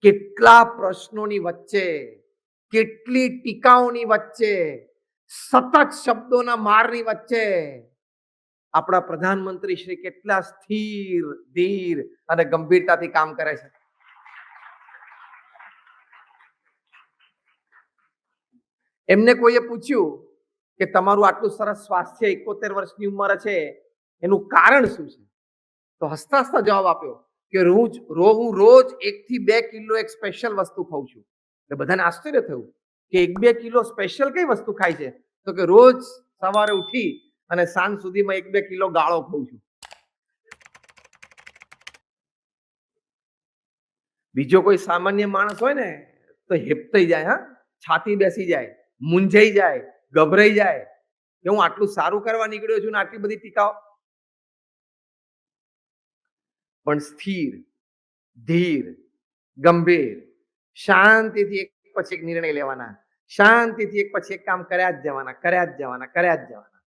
કેટલા પ્રશ્નોની વચ્ચે, કેટલી ટીકાઓની વચ્ચે, સતત શબ્દોના મારની વચ્ચે આપણા પ્રધાનમંત્રી શ્રી કેટલા સ્થિર, ધીર અને ગંભીરતાથી કામ કરે છે. એમને કોઈએ પૂછ્યું કે તમારું આટલું સરસ સ્વાસ્થ્ય 71 વર્ષની ઉંમરે છે, એનું કારણ શું છે? તો હસતા હસતા જવાબ આપ્યો કે હું રોજ 1 થી 2 કિલો એક સ્પેશિયલ વસ્તુ ખાઉં છું. એટલે બધાને આશ્ચર્ય થયું કે 1-2 કિલો સ્પેશિયલ કઈ વસ્તુ ખાય છે? તો કે રોજ સવારે ઉઠી અને સાંજ સુધીમાં 1-2 કિલો ગાળો ખાઉં છું. બીજો કોઈ સામાન્ય માણસ હોય ને તો હેપતાઈ જાય, હા, છાતી બેસી જાય, મૂંઝાઈ જાય, ગભરાઈ જાય કે હું આટલું સારું કરવા નીકળ્યો છું ને આટલી બધી ટીકાઓ. પણ સ્થિર, ધીર, ગંભીર, શાંતિથી એક પછી એક નિર્ણય લેવાના, શાંતિથી એક પછી એક કામ કર્યા જ જવાના, કર્યા જ જવાના, કર્યા જ જવાના.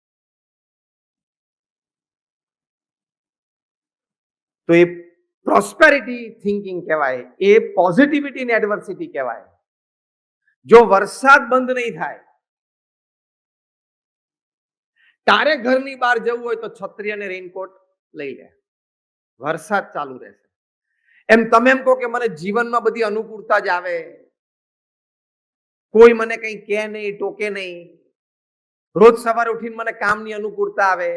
તો એ પ્રોસ્પેરિટી થિંકિંગ કહેવાય, એ પોઝિટિવિટી ઇન એડવર્સિટી કહેવાય. જો વરસાદ બંધ નહીં થાય, તારે ઘરની બહાર જવું હોય તો છત્રી અને રેઇનકોટ લઈ લે, વરસાદ ચાલુ રહેશે. એમ તમે એમ કહો કે મને જીવનમાં બધી અનુકૂળતા જ આવે, કોઈ મને કંઈ કહે નહીં, ટોકે નહીં, રોજ સવારે ઉઠીને મને કામની અનુકૂળતા આવે,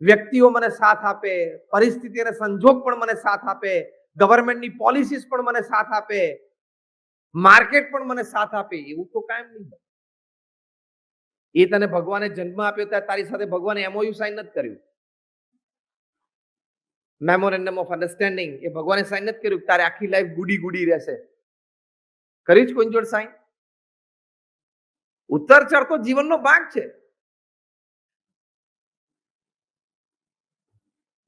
વ્યક્તિઓ મને સાથ આપે, પરિસ્થિતિ અને સંજોગ પણ મને સાથ આપે, ગવર્મેન્ટની પોલિસીસ પણ મને સાથ આપે, માર્કેટ પણ મને સાથ આપે, એવું તો કાયમ નહીં. એ તને ભગવાને જન્મ આપ્યો ત્યારે તારી સાથે ભગવાને એમઓયુ સાઇન નથી કર્યું, મેમોરેન્ડમ ઓફ અન્ડરસ્ટેન્ડિંગ એ ભગવાને સાઇન નથી કર્યું તારે આખી લાઈફ ગુડી ગુડી રહેશે. કરી જ કોઈ જોડે સાઇન? ઉત્તર ચઢ તો જીવનનો ભાગ છે.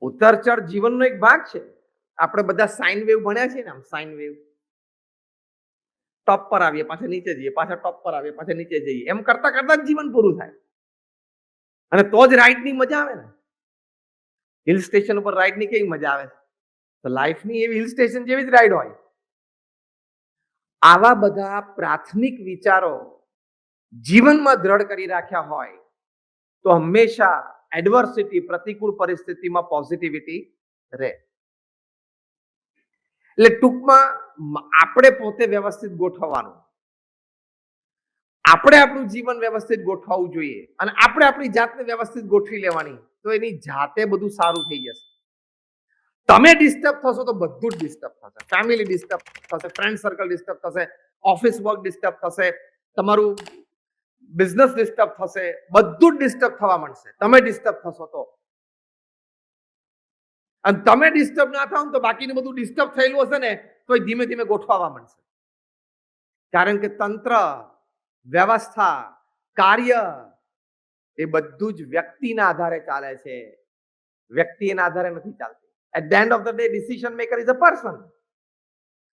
ઉત્તર ચઢ જીવનનો એક ભાગ છે. આપણે બધા સાઇન વેવ ભણ્યા છે ને, આમ સાઇન વેવ. ટોપ પર આવીએ, પાછા નીચે જઈએ, પાછા ટોપ પર આવીએ, પાછા નીચે જઈએ, એમ કરતા કરતા જ જીવન પૂરું થાય. અને તો જ રાઈડની મજા આવે ને. હિલ સ્ટેશન ઉપર રાઈડની કેવી મજા આવે? તો લાઈફની એવી હિલ સ્ટેશન જેવી જ રાઈડ હોય. આવા બધા પ્રાથમિક વિચારો જીવનમાં દ્રઢ કરી રાખ્યા હોય તો હંમેશા એડવર્સિટી, પ્રતિકૂળ પરિસ્થિતિમાં પોઝિટિવિટી રહે. એટલે ટૂંકમાં આપણે પોતે વ્યવસ્થિત ગોઠવવાનું, આપણે આપણું જીવન વ્યવસ્થિત ગોઠવવું જોઈએ અને આપણે આપણી જાતને વ્યવસ્થિત ગોઠવી લેવાની, તો એની જાતે બધું સારું થઈ જશે. તમે ડિસ્ટર્બ થશો તો બધું જ ડિસ્ટર્બ થશે. ફેમિલી ડિસ્ટર્બ થશે, ફ્રેન્ડ સર્કલ ડિસ્ટર્બ થશે, ઓફિસ વર્ક ડિસ્ટર્બ થશે, તમારું બિઝનેસ ડિસ્ટર્બ થશે, બધું જ ડિસ્ટર્બ થવા માંડશે તમે ડિસ્ટર્બ થશો તો. અને તમે ડિસ્ટર્બ ના થાવ તો બાકીનું બધું ડિસ્ટર્બ થયેલું હશે ને તો ધીમે ધીમે ગોઠવાવા માંડશે. કારણ કે તંત્ર, વ્યવસ્થા, કાર્ય એ બધું જ વ્યક્તિના આધારે ચાલે છે, વ્યક્તિના આધારે નથી ચાલતું. At the end of the day decision maker is a person.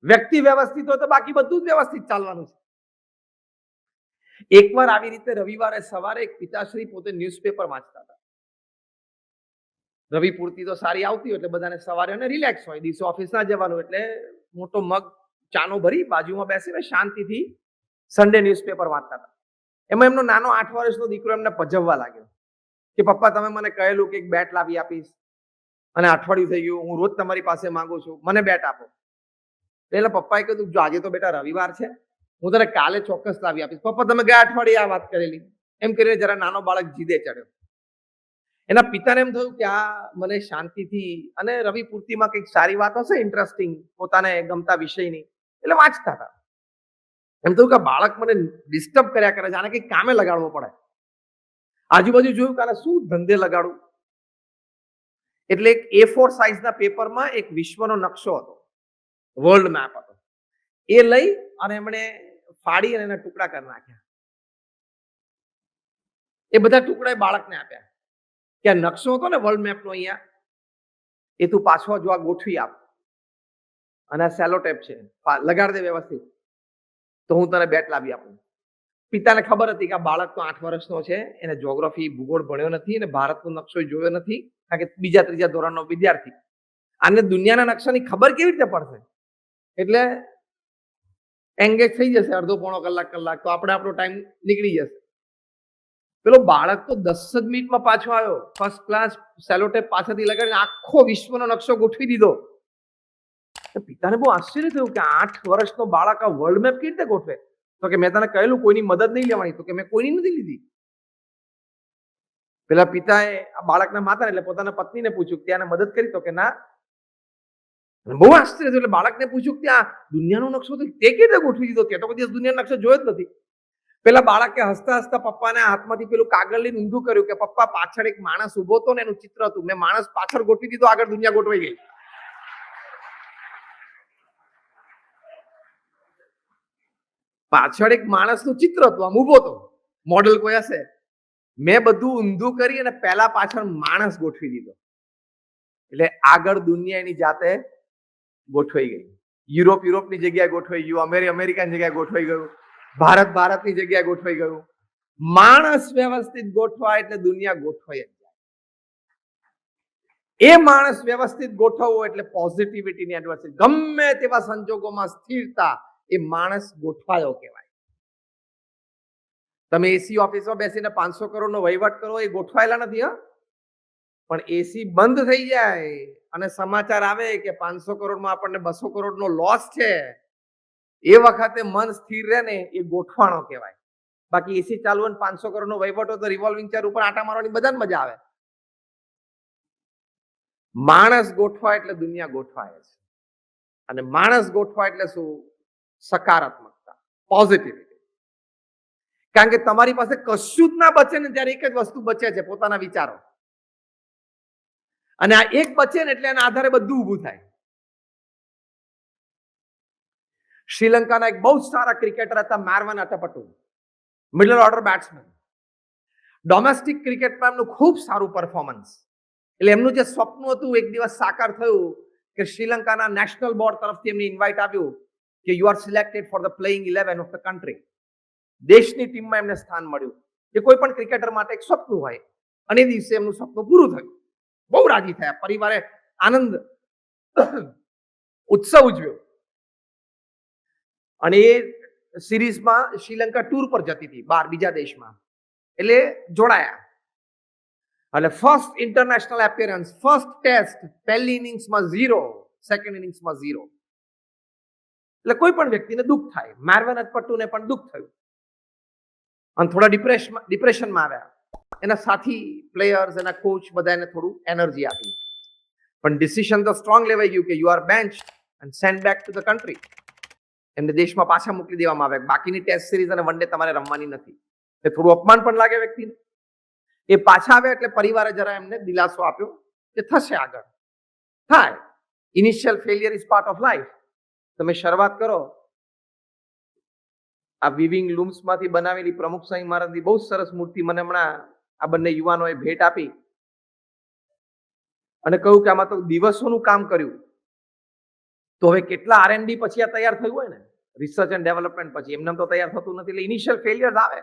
વ્યક્તિ વ્યવસ્થિત હોય તો બાકી બધું જ વ્યવસ્થિત ચાલવાનું છે. એકવાર આવી રીતે રવિવારે સવારે એક પિતાશ્રી પોતે ન્યૂઝપેપર વાંચતા હતા. રવિ પૂર્તિ તો સારી આવતી હોય એટલે બધાને સવારે અને રિલેક્સ હોય, દિવસે ઓફિસ ના જવાનું એટલે મોટો મગ ચાનો ભરી બાજુમાં બેસીને શાંતિથી સન્ડે ન્યૂઝપેપર વાંચતા હતા. એમાં એમનો નાનો 8 વર્ષનો દીકરો એમને પજવવા લાગ્યો કે પપ્પા તમે મને કહેલું કે એક બેટ લાવી આપીશ અને અઠવાડિયું થઈ ગયું, હું રોજ તમારી પાસે માંગુ છું, મને બેટ આપો. એટલે પપ્પાએ કીધું જો આજે તો બેટા રવિવાર છે, હું તને કાલે ચોક્કસ લાવી આપીશ. પપ્પા તમે ગયા અઠવાડિયે આ વાત કરેલી. એમ કરીને જરા નાનો બાળક જીદે ચડ્યો. એના પિતાને એમ થયું કે આ મને શાંતિથી, અને રવિ પૂર્તિમાં કંઈક સારી વાત હશે, ઇન્ટરેસ્ટિંગ, પોતાને ગમતા વિષયની, એટલે વાંચતા હતા. એમ થયું કે બાળક મને ડિસ્ટર્બ કર્યા કરે છે, આને કંઈક કામે લગાડવો પડે. આજુબાજુ જોયું કે આને શું ધંધે લગાડું. એટલે એક A4 સાઇઝના પેપરમાં એક વિશ્વનો નકશો હતો, વર્લ્ડ મેપ હતો. એ લઈ અને એમણે ફાડી અને એના ટુકડા કરી નાખ્યા. એ બધા ટુકડા બાળકને આપ્યા કે આ નકશો હતો ને વર્લ્ડ મેપનો, અહીંયા એ તું પાછો જો આ ગોઠવી આપ અને આ સેલો ટેપ છે, લગાડ દે વ્યવસ્થિત, તો હું તને બેટ લાવી આપું. પિતાને ખબર હતી કે આ બાળક તો 8 વર્ષનો છે, એને જ્યોગ્રાફી ભૂગોળ ભણ્યો નથી અને ભારતનો નકશો જોયો નથી, કારણ કે બીજા ત્રીજા ધોરણનો વિદ્યાર્થી. આને દુનિયાના નકશાની ખબર કેવી રીતે પડશે? એટલે એંગેજ થઈ જશે અડધો પોણો કલાક તો આપણે આપણો ટાઈમ નીકળી જશે. પેલો બાળક તો 10 જ મિનિટમાં પાછો આવ્યો, ફર્સ્ટ ક્લાસ સેલોટેપ પાછળથી લગાડીને આખો વિશ્વનો નકશો ગોઠવી દીધો. પિતાને બહુ આશ્ચર્ય થયું કે 8 વર્ષનો બાળક આ વર્લ્ડ મેપ કેવી રીતે ગોઠવે? તો કે મેં તને કહેલું કોઈની મદદ નહીં લેવાની. તો કે મેં કોઈની નથી લીધી. પેલા પિતાએ આ બાળકના માતાને એટલે પોતાના પત્નીને પૂછ્યું કે આને મદદ કરી? તો કે ના. બહુ આશ્ચર્ય થયું. એટલે બાળકને પૂછ્યું કે આ દુનિયાનો નકશો તો તે કેવી રીતે ગોઠવી દીધો? તે તો કદી દુનિયાનો નકશો જોયો જ નથી. પેલા બાળકે હસતા હસતા પપ્પાના હાથમાંથી પેલું કાગળ લઈને ઊંધું કર્યું કે પપ્પા પાછળ એક માણસ ઉભો હતો ને એનું ચિત્ર હતું. મેં માણસ પાછળ ગોઠવી દીધો, આગળ દુનિયા ગોઠવાઈ ગઈ. પાછળ એક માણસનું ચિત્ર હતું, આમ ઉભો હતો, મોડેલ કોઈ હશે. મેં બધું ઊંધું કરી અને પહેલા પાછળ માણસ ગોઠવી દીધો. એટલે આગળ દુનિયા એની જાતે ગોઠવાઈ ગઈ. યુરોપની જગ્યાએ ગોઠવાઈ ગયું, અમેરિકાની જગ્યાએ ગોઠવાઈ ગયું, ભારતની જગ્યાએ ગોઠવાઈ ગયું. માણસ વ્યવસ્થિત ગોઠવાય એટલે દુનિયા ગોઠવાય જ જાય. એ માણસ વ્યવસ્થિત ગોઠવવો એટલે પોઝિટિવિટીની એડવર્સિટી, ગમે તેવા સંજોગોમાં સ્થિરતા, એ માણસ ગોઠવાયો કહેવાય. તમે એસી ઓફિસમાં બેસીને 500 કરોડનો વહીવટ કરો, એ ગોઠવાયેલા નથી. પણ એસી બંધ થઈ જાય અને સમાચાર આવે કે 500 કરોડમાં આપણને 200 કરોડનો લોસ છે, એ વખતે મન સ્થિર રહે ને, એ ગોઠવાણો કહેવાય. બાકી એસી ચાલુ અને 500 કરોડનો વહીવટ હોય તો રિવોલ્વિંગ ચેર ઉપર આટા મારવાની બધાને મજા આવે. માણસ ગોઠવાય એટલે દુનિયા ગોઠવાય છે. અને માણસ ગોઠવાય એટલે શું? સકારાત્મકતા, પોઝિટિવિટી. કારણ કે તમારી પાસે કશું જ ના બચે ને ત્યારે એક જ વસ્તુ બચે છે, પોતાના વિચારો. અને આ એક બચે ને એટલે એના આધારે બધું ઊભું થાય. શ્રીલંકાના એક બહુ જ સારા ક્રિકેટર હતા મારવન અટપટુ, મિડલ ઓર્ડર બેટ્સમેન. ડોમેસ્ટિક ક્રિકેટમાં એમનું ખૂબ સારું પરફોર્મન્સ. એટલે એમનું જે સ્વપ્ન હતું એક દિવસ સાકાર થયું કે શ્રીલંકાના નેશનલ બોર્ડ તરફથી એમને ઇન્વાઇટ આવ્યું કે you are selected for the playing 11 of the country. દેશની ટીમમાં એમને સ્થાન મળ્યું. એ કોઈ પણ ક્રિકેટર માટે એક સપનું હોય, અને એ દિવસે એમનું સપનું પૂરું થયું. બહુ રાજી થયા, પરિવારે આનંદ ઉત્સવ ઉજવ્યો. અને એ સિરીઝમાં શ્રીલંકા ટૂર પર જતી હતી બહાર બીજા દેશમાં, એટલે જોડાયા. એટલે first international appearance, first test, પહેલી ઇનિંગ્સમાં 0, સેકન્ડ ઇનિંગ્સમાં 0. એટલે કોઈ પણ વ્યક્તિને દુઃખ થાય. માર્વન અટપટુને પણ દુઃખ થયું અને થોડા ડિપ્રેશનમાં આવ્યા. એના સાથી પ્લેયર્સ, એના કોચ બધાને થોડું એનર્જી આપી. પણ ડિસિઝન તો સ્ટ્રોંગ લેવાઈ ગયું કે you are bench and send back to the country. એમને દેશમાં પાછા મોકલી દેવામાં આવે. બાકીની ટેસ્ટ સિરીઝ અને વન ડે તમારે રમવાની નથી. એ થોડું અપમાન પણ લાગે વ્યક્તિને. એ પાછા આવે એટલે પરિવારે જરા એમને દિલાસો આપ્યો કે થશે, આગળ થાય. Initial failure is part of life. તમે શરૂઆત કરો. આ વિવિંગ લૂમ્સમાંથી બનાવેલી પ્રમુખ સ્વામી મહારાજની બહુ સરસ મૂર્તિ મને હમણાં આ બંને યુવાનોએ ભેટ આપી અને કહ્યું કે આમાં તો દિવસોનું કામ કર્યું. તો હવે કેટલા R&D પછી આ તૈયાર થયું હોય ને, રિસર્ચ એન્ડ ડેવલપમેન્ટ પછી, એમને તો તૈયાર થતું નથી. એટલે ઇનિશિયલ ફેલિયર્સ આવે.